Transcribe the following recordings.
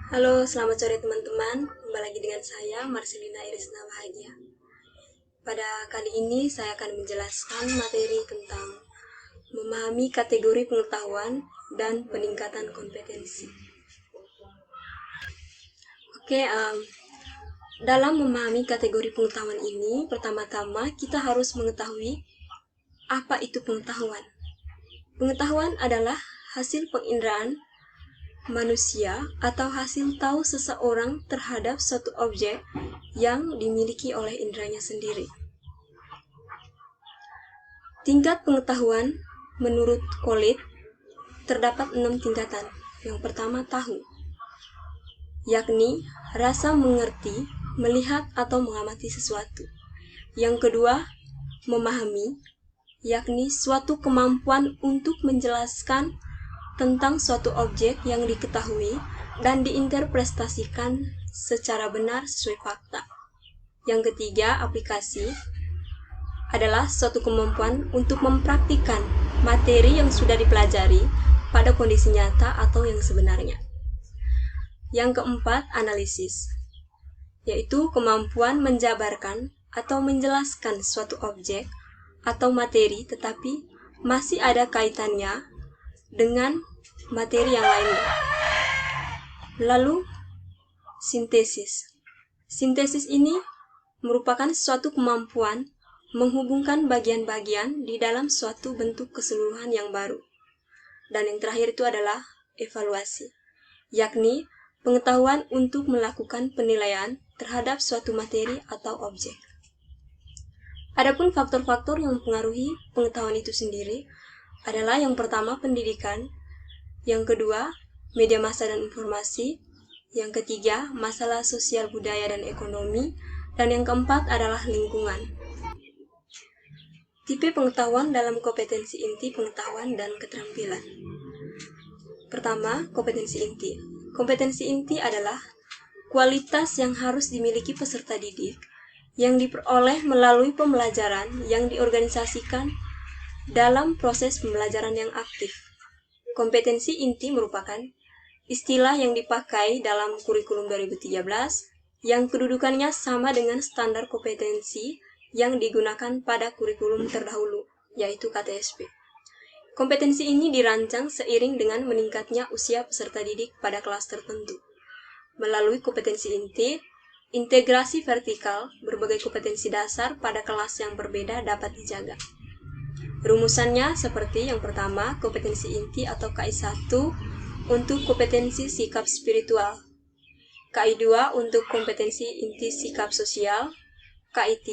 Halo, selamat sore teman-teman. Kembali lagi dengan saya, Marcelina Irisna Bahagia. Pada kali ini saya akan menjelaskan materi tentang memahami kategori pengetahuan dan peningkatan kompetensi. Oke, dalam memahami kategori pengetahuan ini, pertama-tama kita harus mengetahui apa itu pengetahuan. Pengetahuan adalah hasil penginderaan manusia atau hasil tahu seseorang terhadap suatu objek yang dimiliki oleh inderanya sendiri. Tingkat pengetahuan menurut Kolit terdapat 6 tingkatan. Yang pertama tahu, yakni rasa mengerti, melihat atau mengamati sesuatu. Yang kedua, memahami, yakni suatu kemampuan untuk menjelaskan tentang suatu objek yang diketahui dan diinterpretasikan secara benar sesuai fakta. Yang ketiga, aplikasi adalah suatu kemampuan untuk mempraktikkan materi yang sudah dipelajari pada kondisi nyata atau yang sebenarnya. Yang keempat, analisis, yaitu kemampuan menjabarkan atau menjelaskan suatu objek atau materi tetapi masih ada kaitannya dengan materi yang lainnya. Lalu, sintesis. Sintesis ini merupakan suatu kemampuan menghubungkan bagian-bagian di dalam suatu bentuk keseluruhan yang baru. Dan yang terakhir itu adalah evaluasi, yakni pengetahuan untuk melakukan penilaian terhadap suatu materi atau objek. Adapun faktor-faktor yang mempengaruhi pengetahuan itu sendiri adalah yang pertama pendidikan, yang kedua media massa dan informasi, yang ketiga masalah sosial budaya dan ekonomi, dan yang keempat adalah lingkungan. Tipe pengetahuan dalam kompetensi inti pengetahuan dan keterampilan. Pertama, kompetensi inti. Kompetensi inti adalah kualitas yang harus dimiliki peserta didik yang diperoleh melalui pembelajaran yang diorganisasikan dalam proses pembelajaran yang aktif. Kompetensi inti merupakan istilah yang dipakai dalam kurikulum 2013 yang kedudukannya sama dengan standar kompetensi yang digunakan pada kurikulum terdahulu, yaitu KTSP. Kompetensi ini dirancang seiring dengan meningkatnya usia peserta didik pada kelas tertentu. Melalui kompetensi inti, integrasi vertikal berbagai kompetensi dasar pada kelas yang berbeda dapat dijaga. Rumusannya seperti yang pertama, kompetensi inti atau KI1 untuk kompetensi sikap spiritual, KI2 untuk kompetensi inti sikap sosial, KI3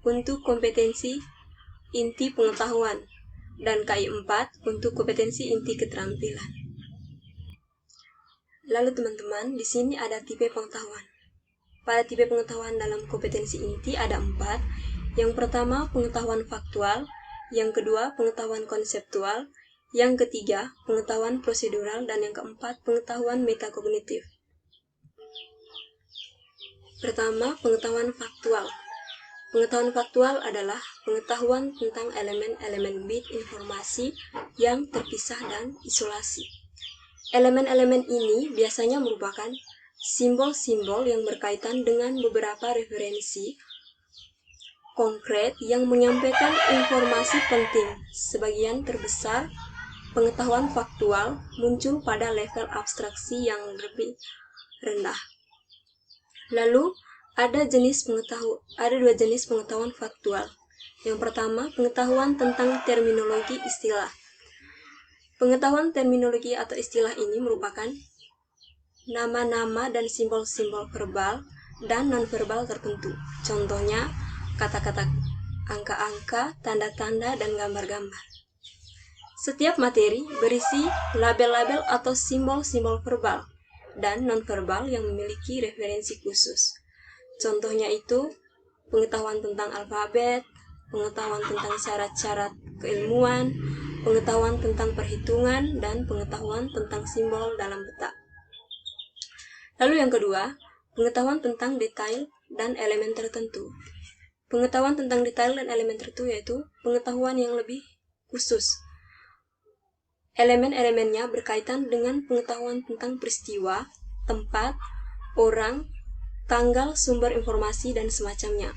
untuk kompetensi inti pengetahuan, dan KI4 untuk kompetensi inti keterampilan. Lalu teman-teman, di sini ada tipe pengetahuan. Pada tipe pengetahuan dalam kompetensi inti ada 4. Yang pertama, pengetahuan faktual. Yang kedua, pengetahuan konseptual. Yang ketiga, pengetahuan prosedural. Dan yang keempat, pengetahuan metakognitif. Pertama, pengetahuan faktual. Pengetahuan faktual adalah pengetahuan tentang elemen-elemen bit informasi yang terpisah dan isolasi. Elemen-elemen ini biasanya merupakan simbol-simbol yang berkaitan dengan beberapa referensi konkret yang menyampaikan informasi penting. Sebagian terbesar pengetahuan faktual muncul pada level abstraksi yang lebih rendah. Lalu, ada dua jenis pengetahuan faktual. Yang pertama, pengetahuan tentang terminologi istilah. Pengetahuan terminologi atau istilah ini merupakan nama-nama dan simbol-simbol verbal dan non-verbal tertentu. Contohnya, kata-kata, angka-angka, tanda-tanda, dan gambar-gambar. Setiap materi berisi label-label atau simbol-simbol verbal dan non-verbal yang memiliki referensi khusus. Contohnya itu pengetahuan tentang alfabet, pengetahuan tentang syarat-syarat keilmuan, pengetahuan tentang perhitungan, dan pengetahuan tentang simbol dalam peta. Lalu yang kedua, pengetahuan tentang detail dan elemen tertentu. Pengetahuan tentang detail dan elemen tertentu yaitu pengetahuan yang lebih khusus. Elemen-elemennya berkaitan dengan pengetahuan tentang peristiwa, tempat, orang, tanggal, sumber informasi, dan semacamnya.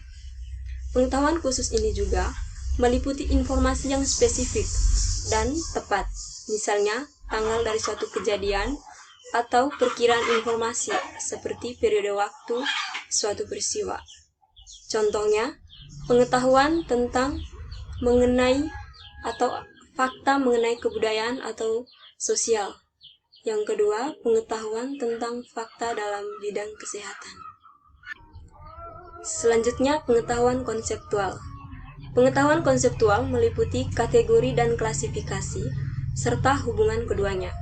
Pengetahuan khusus ini juga meliputi informasi yang spesifik dan tepat, misalnya tanggal dari suatu kejadian atau perkiraan informasi seperti periode waktu suatu peristiwa. Contohnya, pengetahuan tentang mengenai atau fakta mengenai kebudayaan atau sosial. Yang kedua, pengetahuan tentang fakta dalam bidang kesehatan. Selanjutnya, pengetahuan konseptual. Pengetahuan konseptual meliputi kategori dan klasifikasi serta hubungan keduanya.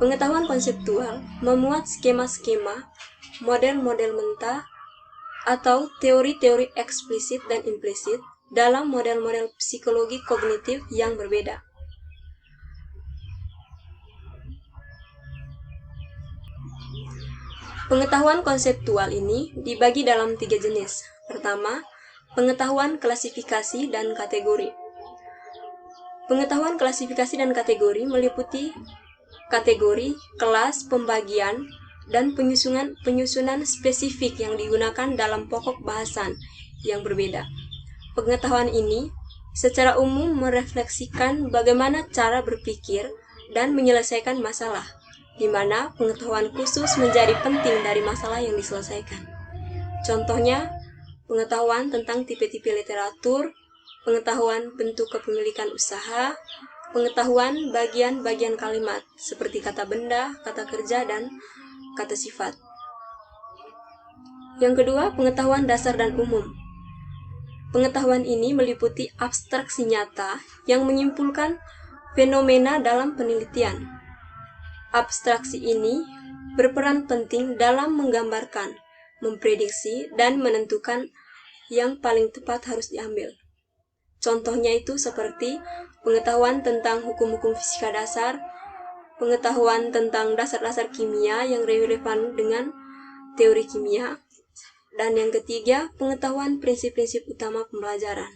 Pengetahuan konseptual memuat skema-skema, model-model mentah, atau teori-teori eksplisit dan implisit dalam model-model psikologi kognitif yang berbeda. Pengetahuan konseptual ini dibagi dalam 3 jenis. Pertama, pengetahuan klasifikasi dan kategori. Pengetahuan klasifikasi dan kategori meliputi kategori, kelas, pembagian, dan penyusunan spesifik yang digunakan dalam pokok bahasan yang berbeda. Pengetahuan ini secara umum merefleksikan bagaimana cara berpikir dan menyelesaikan masalah, di mana pengetahuan khusus menjadi penting dari masalah yang diselesaikan. Contohnya, pengetahuan tentang tipe-tipe literatur, pengetahuan bentuk kepemilikan usaha, pengetahuan bagian-bagian kalimat seperti kata benda, kata kerja, dan kata sifat. Yang kedua, pengetahuan dasar dan umum. Pengetahuan ini meliputi abstraksi nyata yang menyimpulkan fenomena dalam penelitian. Abstraksi ini berperan penting dalam menggambarkan, memprediksi, dan menentukan yang paling tepat harus diambil. Contohnya itu seperti pengetahuan tentang hukum-hukum fisika dasar, pengetahuan tentang dasar-dasar kimia yang relevan dengan teori kimia, dan yang ketiga, pengetahuan prinsip-prinsip utama pembelajaran.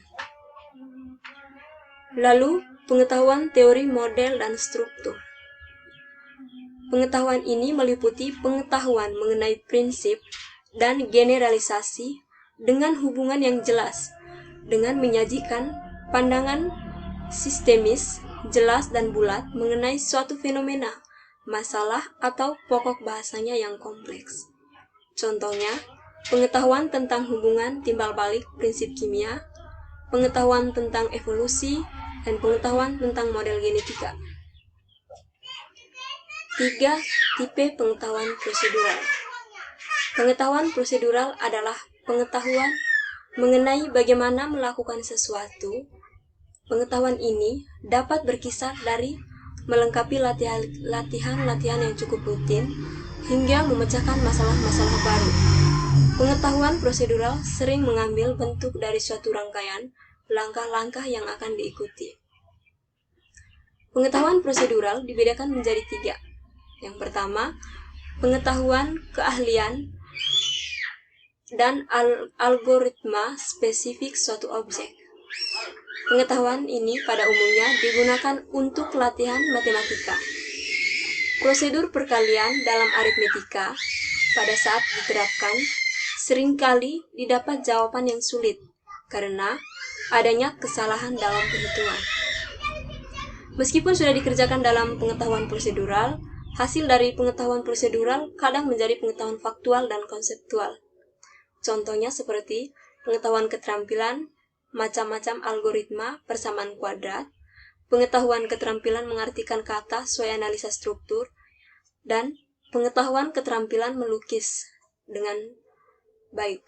Lalu, pengetahuan teori model dan struktur. Pengetahuan ini meliputi pengetahuan mengenai prinsip dan generalisasi dengan hubungan yang jelas, dengan menyajikan pandangan sistemis, jelas dan bulat mengenai suatu fenomena, masalah, atau pokok bahasanya yang kompleks. Contohnya, pengetahuan tentang hubungan timbal balik prinsip kimia, pengetahuan tentang evolusi, dan pengetahuan tentang model genetika. 3. Tipe pengetahuan prosedural. Pengetahuan prosedural adalah pengetahuan mengenai bagaimana melakukan sesuatu. Pengetahuan ini dapat berkisar dari melengkapi latihan-latihan yang cukup rutin hingga memecahkan masalah-masalah baru. Pengetahuan prosedural sering mengambil bentuk dari suatu rangkaian langkah-langkah yang akan diikuti. Pengetahuan prosedural dibedakan menjadi 3. Yang pertama, pengetahuan keahlian dan algoritma spesifik suatu objek. Pengetahuan ini pada umumnya digunakan untuk latihan matematika. Prosedur perkalian dalam aritmetika pada saat diterapkan seringkali didapat jawaban yang sulit karena adanya kesalahan dalam perhitungan. Meskipun sudah dikerjakan dalam pengetahuan prosedural, hasil dari pengetahuan prosedural kadang menjadi pengetahuan faktual dan konseptual. Contohnya seperti pengetahuan keterampilan, macam-macam algoritma persamaan kuadrat, pengetahuan keterampilan mengartikan kata sesuai analisa struktur, dan pengetahuan keterampilan melukis dengan baik.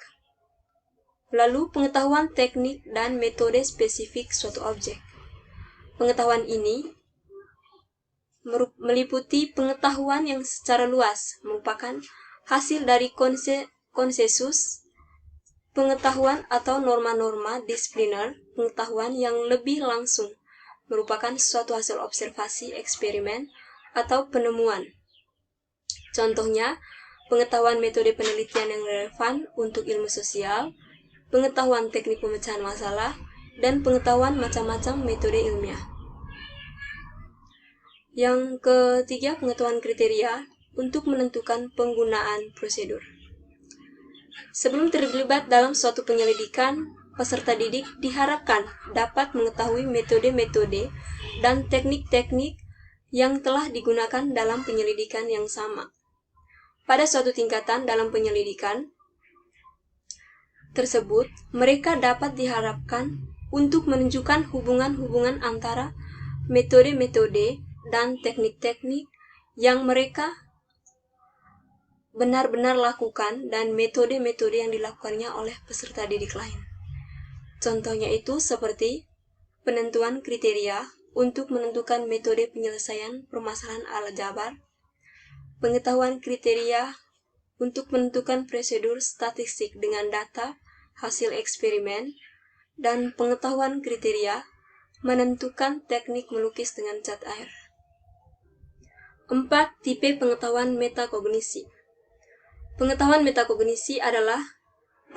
Lalu pengetahuan teknik dan metode spesifik suatu objek. Pengetahuan ini meliputi pengetahuan yang secara luas merupakan hasil dari konsensus pengetahuan atau norma-norma disipliner, pengetahuan yang lebih langsung merupakan suatu hasil observasi, eksperimen, atau penemuan. Contohnya, pengetahuan metode penelitian yang relevan untuk ilmu sosial, pengetahuan teknik pemecahan masalah, dan pengetahuan macam-macam metode ilmiah. Yang ketiga, pengetahuan kriteria untuk menentukan penggunaan prosedur. Sebelum terlibat dalam suatu penyelidikan, peserta didik diharapkan dapat mengetahui metode-metode dan teknik-teknik yang telah digunakan dalam penyelidikan yang sama. Pada suatu tingkatan dalam penyelidikan tersebut, mereka dapat diharapkan untuk menunjukkan hubungan-hubungan antara metode-metode dan teknik-teknik yang mereka benar-benar lakukan dan metode-metode yang dilakukannya oleh peserta didik lain. Contohnya itu seperti penentuan kriteria untuk menentukan metode penyelesaian permasalahan aljabar, pengetahuan kriteria untuk menentukan prosedur statistik dengan data hasil eksperimen, dan pengetahuan kriteria menentukan teknik melukis dengan cat air. 4. Tipe pengetahuan metakognisi. Pengetahuan metakognisi adalah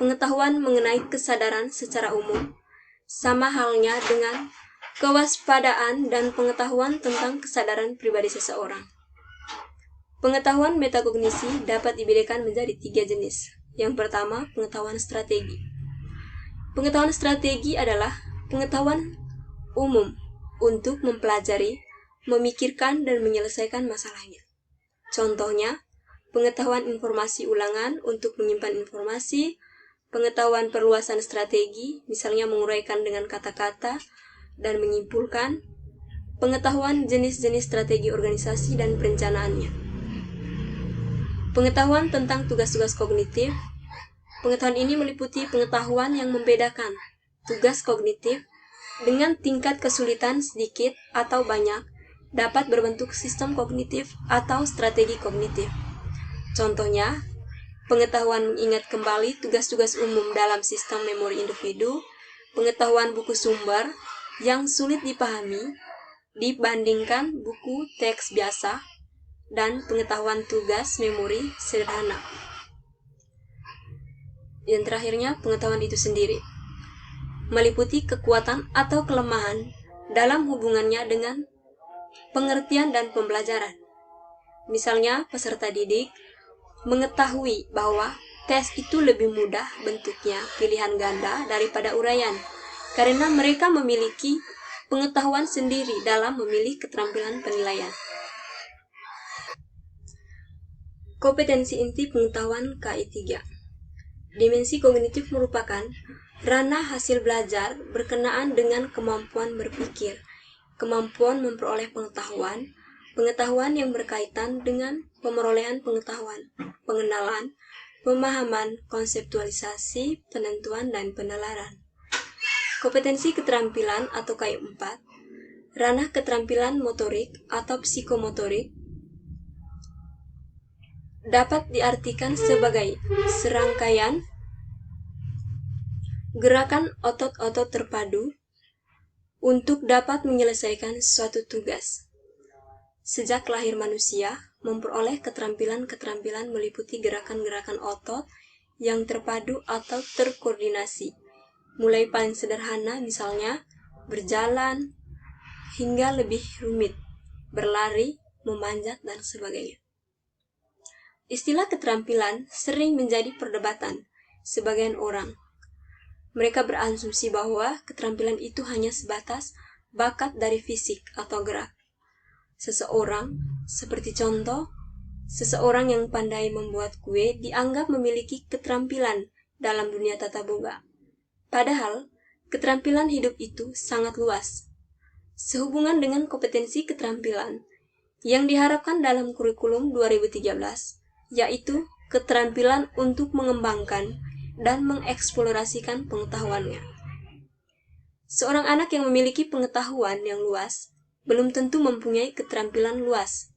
pengetahuan mengenai kesadaran secara umum, sama halnya dengan kewaspadaan dan pengetahuan tentang kesadaran pribadi seseorang. Pengetahuan metakognisi dapat dibedakan menjadi 3 jenis. Yang pertama, pengetahuan strategi. Pengetahuan strategi adalah pengetahuan umum untuk mempelajari, memikirkan, dan menyelesaikan masalahnya. Contohnya, pengetahuan informasi ulangan untuk menyimpan informasi, pengetahuan perluasan strategi, misalnya menguraikan dengan kata-kata dan menyimpulkan, pengetahuan jenis-jenis strategi organisasi dan perencanaannya. Pengetahuan tentang tugas-tugas kognitif. Pengetahuan ini meliputi pengetahuan yang membedakan tugas kognitif dengan tingkat kesulitan sedikit atau banyak, dapat berbentuk sistem kognitif atau strategi kognitif. Contohnya, pengetahuan mengingat kembali tugas-tugas umum dalam sistem memori individu, pengetahuan buku sumber yang sulit dipahami dibandingkan buku teks biasa, dan pengetahuan tugas memori sederhana. Yang terakhirnya, pengetahuan itu sendiri meliputi kekuatan atau kelemahan dalam hubungannya dengan pengertian dan pembelajaran. Misalnya, peserta didik mengetahui bahwa tes itu lebih mudah bentuknya pilihan ganda daripada uraian, karena mereka memiliki pengetahuan sendiri dalam memilih keterampilan penilaian. Kompetensi inti pengetahuan KI3. Dimensi kognitif merupakan ranah hasil belajar berkenaan dengan kemampuan berpikir, kemampuan memperoleh pengetahuan, pengetahuan yang berkaitan dengan pemerolehan pengetahuan, pengenalan, pemahaman, konseptualisasi, penentuan, dan penalaran. Kompetensi keterampilan atau KI4, ranah keterampilan motorik atau psikomotorik, dapat diartikan sebagai serangkaian gerakan otot-otot terpadu untuk dapat menyelesaikan suatu tugas. Sejak lahir manusia memperoleh keterampilan-keterampilan meliputi gerakan-gerakan otot yang terpadu atau terkoordinasi, mulai paling sederhana misalnya berjalan, hingga lebih rumit, berlari, memanjat, dan sebagainya. Istilah keterampilan sering menjadi perdebatan sebagian orang. Mereka berasumsi bahwa keterampilan itu hanya sebatas bakat dari fisik atau gerak seseorang, seperti contoh, seseorang yang pandai membuat kue dianggap memiliki keterampilan dalam dunia tata boga. Padahal, keterampilan hidup itu sangat luas. Sehubungan dengan kompetensi keterampilan yang diharapkan dalam kurikulum 2013, yaitu keterampilan untuk mengembangkan dan mengeksplorasikan pengetahuannya. Seorang anak yang memiliki pengetahuan yang luas belum tentu mempunyai keterampilan luas,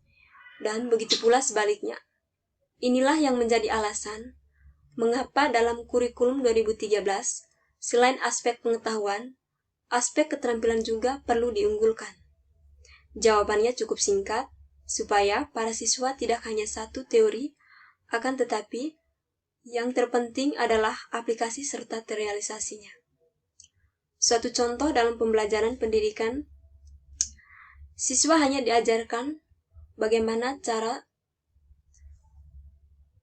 dan begitu pula sebaliknya. Inilah yang menjadi alasan mengapa dalam kurikulum 2013, selain aspek pengetahuan, aspek keterampilan juga perlu diunggulkan. Jawabannya cukup singkat, supaya para siswa tidak hanya satu teori, akan tetapi yang terpenting adalah aplikasi serta terrealisasinya. Suatu contoh dalam pembelajaran pendidikan, siswa hanya diajarkan bagaimana cara